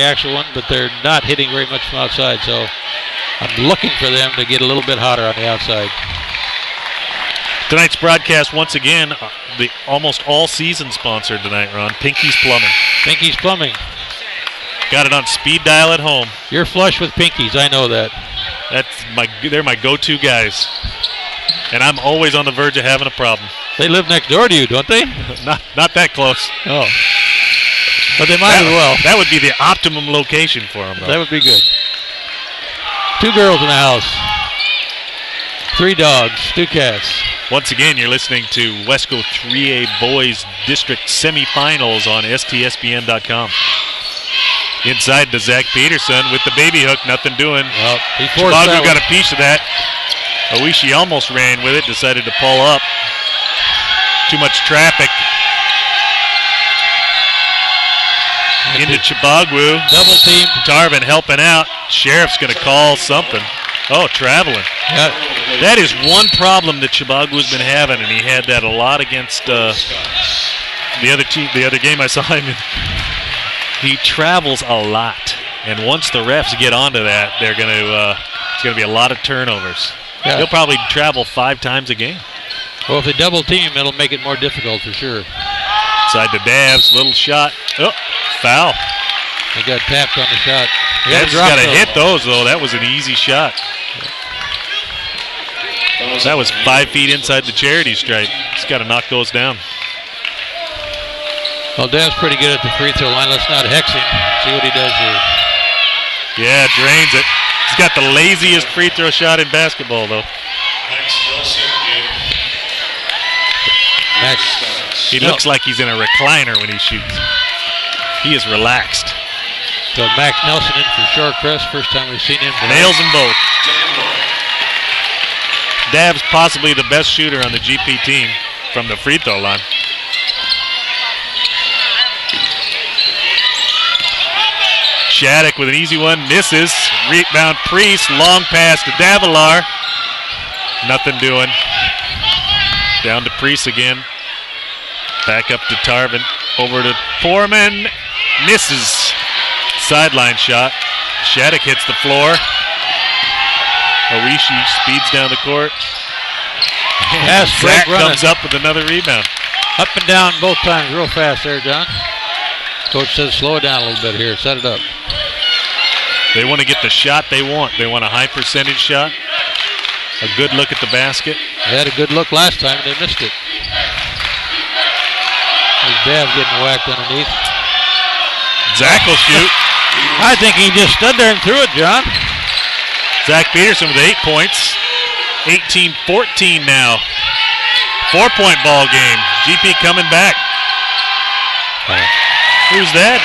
actual one, but they're not hitting very much from outside, so I'm looking for them to get a little bit hotter on the outside. Tonight's broadcast, once again, the almost all-season sponsor tonight, Ron, Pinky's Plumbing. Pinky's Plumbing. Got it on speed dial at home. You're flush with Pinky's, I know that. They're my go-to guys. And I'm always on the verge of having a problem. They live next door to you, don't they? Not that close. Oh. But they might as well. That would be the optimum location for them, though. That would be good. 2 girls in the house. 3 dogs, 2 cats. Once again, you're listening to Wesco 3A Boys District Semifinals on STSBN.com. Inside to Zach Peterson with the baby hook, nothing doing. Well, Chicago got a piece of that. Oishi almost ran with it, decided to pull up. Too much traffic. Into Chibagwu. Double team. Tarvin helping out. Sheriff's going to call something. Oh, traveling. Yeah. That is one problem that Chibagwu's been having, and he had that a lot against the other team. The other game I saw him in. He travels a lot, and once the refs get onto that, they're going to. It's going to be a lot of turnovers. Yeah. He'll probably travel 5 times a game. Well, if they double team, it'll make it more difficult for sure. Side to Davs, little shot. Oh, foul. He got tapped on the shot. Davs got to hit those, though. That was an easy shot. That was 5 feet inside the charity stripe. He's got to knock those down. Well, Dav's pretty good at the free throw line. Let's not hex him. See what he does here. Yeah, drains it. He's got the laziest free throw shot in basketball, though. He looks like he's in a recliner when he shoots. He is relaxed. So Max Nelson in for Shorecrest. First time we've seen him. Nails them both. Dav's possibly the best shooter on the GP team from the free throw line. Shattuck with an easy one, misses. Rebound Priest, long pass to Davilar. Nothing doing. Down to Priest again. Back up to Tarvin. Over to Foreman. Misses. Sideline shot. Shattuck hits the floor. Oishi speeds down the court. Zach comes up with another rebound. Up and down both times real fast there, John. Coach says slow it down a little bit here. Set it up. They want to get the shot they want. They want a high percentage shot. A good look at the basket. They had a good look last time and they missed it. There's Dav getting whacked underneath. Zach will shoot. I think he just stood there and threw it, John. Zach Peterson with 8 points. 18-14 now. 4-point ball game. GP coming back. Who's that?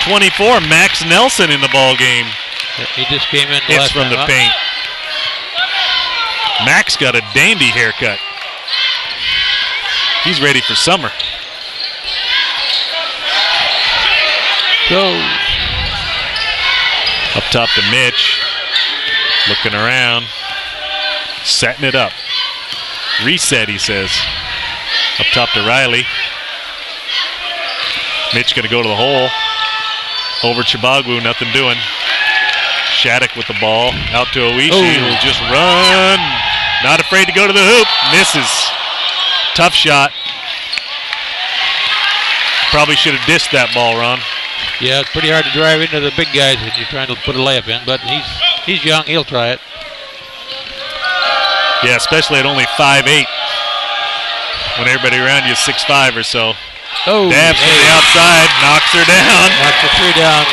24, Max Nelson in the ball game. He just came in. It's from the paint. Max got a dandy haircut. He's ready for summer. Go. Up top to Mitch. Looking around. Setting it up. Reset, he says. Up top to Riley. Mitch going to go to the hole. Over Chibagwu, nothing doing. Shattuck with the ball. Out to Oishi, who'll just run. Not afraid to go to the hoop. Misses. Tough shot. Probably should have dished that ball, Ron. Yeah, it's pretty hard to drive into the big guys when you're trying to put a layup in, but he's young. He'll try it. Yeah, especially at only 5'8". When everybody around you is 6'5" or so. Oh, Dabs from the outside, knocks her down. Knocks the 3 down.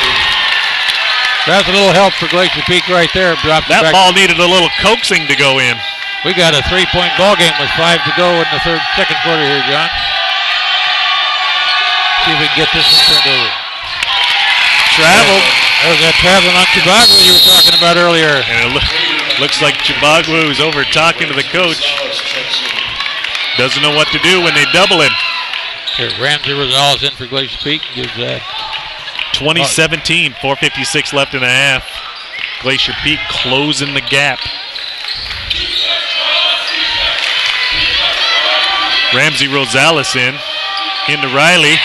That's a little help for Glacier Peak right there. That ball needed a little coaxing to go in. We got a 3-point ball game with 5 to go in the second quarter here, John. See if we can get this one turned over. Traveled. There's that traveling on Chibagwu you were talking about earlier. And it looks like Chibagwu is over talking to the coach. Doesn't know what to do when they double him. Here, Ramsey Rosales in for Glacier Peak. Gives that. 2017, 4:56 left in the half. Glacier Peak closing the gap. Ramsey Rosales into Riley.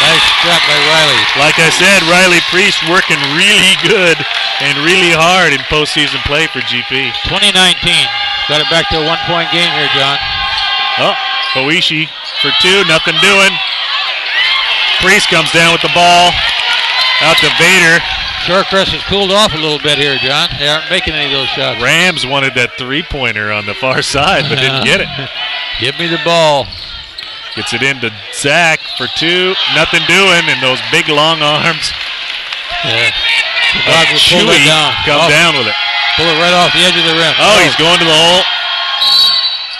Nice shot by Riley. Like I said, Riley Priest working really good and really hard in postseason play for GP. 2019. Got it back to a 1-point game here, John. Oh, Oishi for 2, nothing doing. Priest comes down with the ball. Out to Vader. Shorecrest has cooled off a little bit here, John. They aren't making any of those shots. Rams wanted that 3-pointer on the far side, but didn't get it. Give me the ball. Gets it into Zach for 2. Nothing doing, and those big long arms. Yeah. Chewy come down with it. Pull it right off the edge of the rim. Oh, he's going to the hole.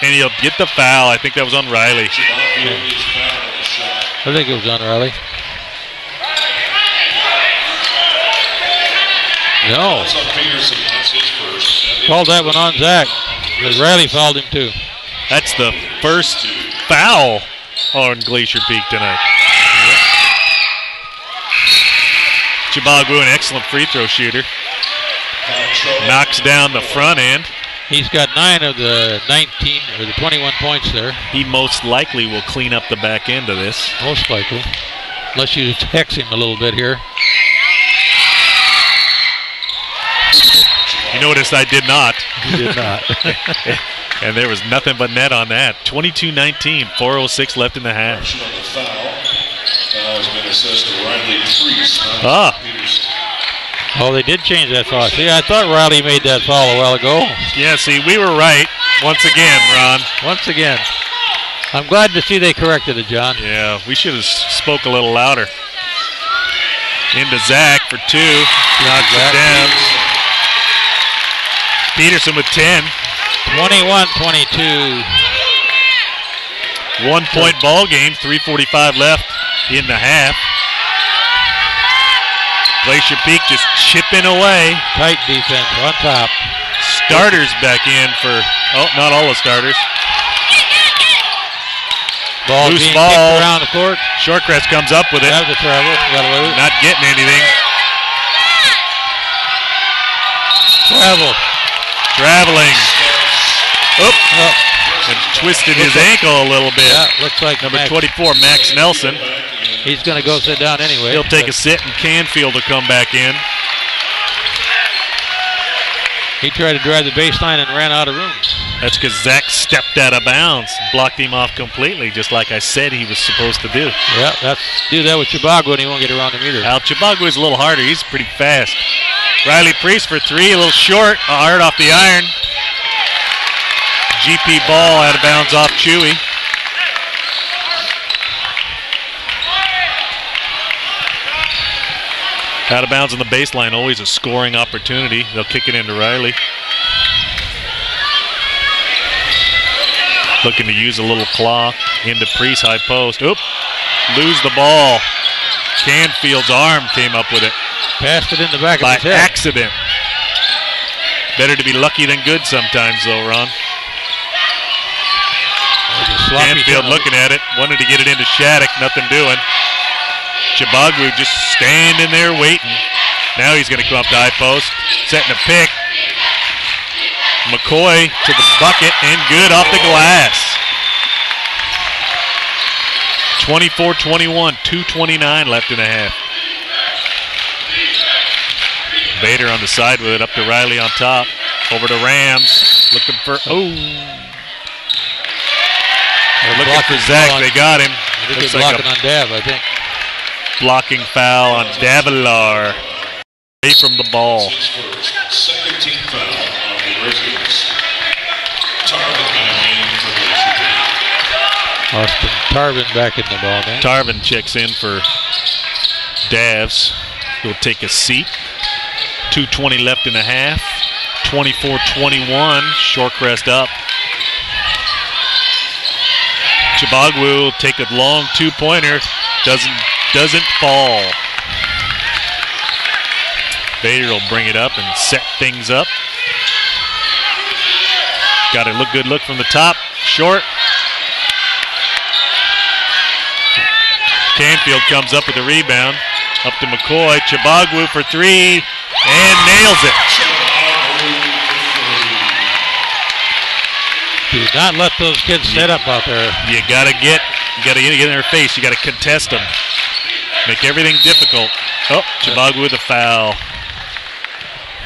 And he'll get the foul. I think that was on Riley. I think it was on Riley. No. Called that one on Zach. But Riley fouled him too. That's the first foul on Glacier Peak tonight. Chibagwu, an excellent free throw shooter. Knocks down the front end. He's got 9 of the 19 or the 21 points there. He most likely will clean up the back end of this. Most likely. Unless you hex him a little bit here. You notice I did not. You did not. And there was nothing but net on that. 22-19, 4:06 left in the half. Oh, they did change that foul. See, I thought Riley made that foul a while ago. Yeah, see, we were right once again, Ron. Once again. I'm glad to see they corrected it, John. Yeah, we should have spoke a little louder. Into Zach for 2. Knocks it down. Peterson with 10. 21-22. 1-point ball game, 3:45 left in the half. Glacier Peak just chipping away. Tight defense on top. Starters back in for, not all the starters. Ball loose being ball kicked around the court. Shorecrest comes up with it. That was a travel. Not getting anything. Traveling. And twisted his ankle a little bit. Yeah, looks like number 24, Max Nelson. He's going to go sit down anyway. He'll take a sit, and Canfield will come back in. He tried to drive the baseline and ran out of room. That's because Zach stepped out of bounds, blocked him off completely, just like I said he was supposed to do. Yeah, do that with Chibagwu and he won't get around him either. Chibagwu is a little harder. He's pretty fast. Riley Priest for 3, a little short, hard off the iron. GP ball out of bounds off Chewy. Out of bounds on the baseline, always a scoring opportunity. They'll kick it into Riley. Looking to use a little claw into Priest, high post. Oop, lose the ball. Canfield's arm came up with it. Passed it in the back of his head. By accident. Better to be lucky than good sometimes, though, Ron. Canfield looking at it, wanted to get it into Shattuck, nothing doing. Chibagwu just standing there waiting. Now he's going to come up to high post, setting a pick. McCoy to the bucket and good off the glass. 24-21, 2:29 left in the half. Vader on the side with it, up to Riley on top. Over to Rams, looking for, looking for Zach, they got him. I think they're blocking on Dav, I think. Blocking foul on Davilar. Away from the ball. Second team foul on the Grizzlies. Austin Tarvin back in the ball game. Tarvin checks in for Davs. He'll take a seat. 2:20 left in the half. 24-21. Shorecrest up. Chibagwu will take a long 2-pointer. Doesn't fall. Vader will bring it up and set things up. Got a good look from the top. Short. Canfield comes up with the rebound. Up to McCoy. Chibagwu for 3 and nails it. Do not let those kids set up out there. You gotta get in their face. You gotta contest them. Make everything difficult. Oh, Chibagwu with a foul.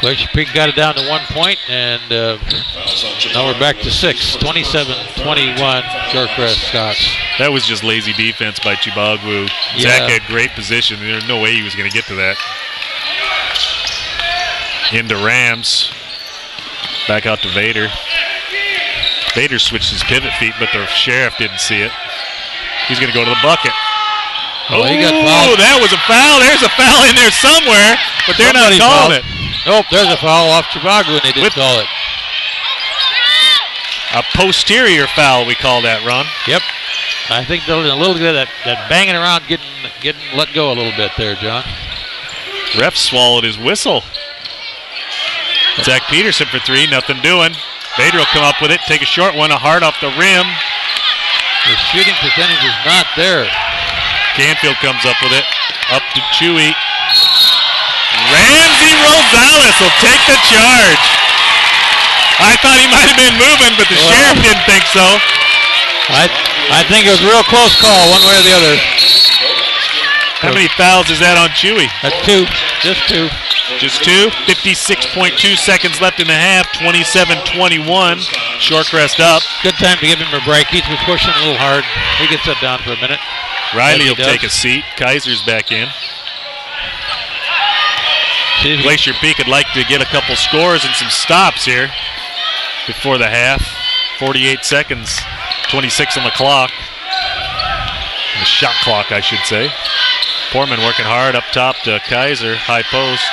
Glacier Peak got it down to 1 point, and now we're back to 6. 27-21, Shorecrest Scots. That was just lazy defense by Chibagwu. Yeah. Zach had great position. There's no way he was going to get to that. Into Rams. Back out to Vader. Vader switched his pivot feet, but the Sheriff didn't see it. He's going to go to the bucket. Oh, he got fouled. That was a foul. There's a foul in there somewhere, but they're not calling it. Nope, there's a foul off Chibagwu, and they didn't call it. A posterior foul, we call that, Ron. Yep. I think there's a little bit of that banging around getting let go a little bit there, John. Ref swallowed his whistle. Zach Peterson for 3, nothing doing. Vader will come up with it, take a short one, a hard off the rim. The shooting percentage is not there. Canfield comes up with it, up to Chewy. Ramsey Rosales will take the charge. I thought he might have been moving, but the Sheriff didn't think so. I think it was a real close call, one way or the other. How many fouls is that on Chewy? That's 2, just 2. Just 2. 56.2 seconds left in the half. 27-21. Shorecrest up. Good time to give him a break. He's been pushing a little hard. He gets that down for a minute. Riley will take a seat. Kaiser's back in. Glacier Peak would like to get a couple scores and some stops here before the half. 48 seconds. 26 on the clock. The shot clock, I should say. Foreman working hard up top to Kaiser. High post.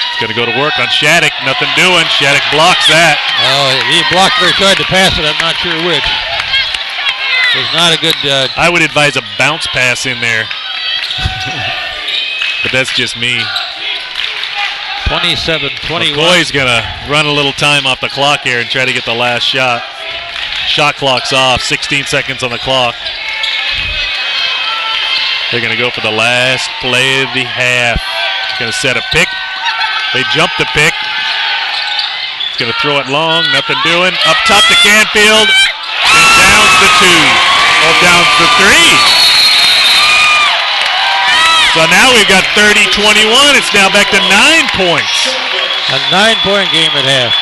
It's going to go to work on Shattuck. Nothing doing. Shattuck blocks that. Oh, he blocked where he tried to pass it. I'm not sure which. It was not a good... I would advise a bounce pass in there. But that's just me. 27-21. McCoy's going to run a little time off the clock here and try to get the last shot. Shot clock's off. 16 seconds on the clock. They're going to go for the last play of the half. Going to set a pick. They jump the pick. It's going to throw it long. Nothing doing. Up top to Canfield. And downs the 2. Oh, downs the 3. So now we've got 30-21. It's now back to 9 points. A 9-point game at half.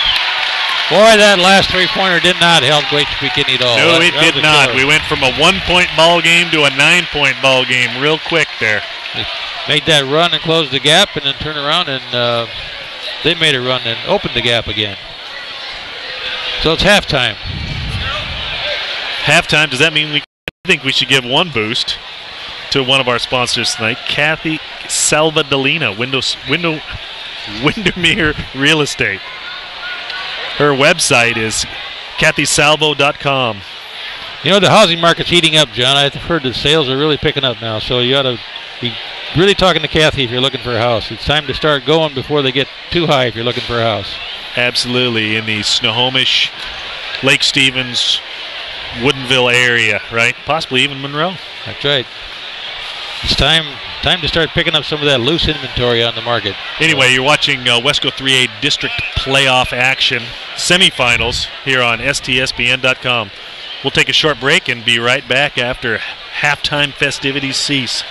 Boy, that last three-pointer did not help Glacier Peak any at all. No, it did not. Killer. We went from a 1-point ball game to a 9-point ball game real quick there. They made that run and closed the gap and then turn around and they made a run and opened the gap again. So it's halftime. Halftime, does that mean I think we should give one boost to one of our sponsors tonight, Kathy Salvadolina, Windermere Real Estate. Her website is kathysalvo.com. You know, the housing market's heating up, John. I've heard the sales are really picking up now, so you ought to be really talking to Kathy if you're looking for a house. It's time to start going before they get too high if you're looking for a house. Absolutely, in the Snohomish, Lake Stevens, Woodinville area, right? Possibly even Monroe. That's right. It's time to start picking up some of that loose inventory on the market. Anyway, you're watching Wesco 3A District Playoff action, semifinals here on STSBN.com. We'll take a short break and be right back after halftime festivities cease.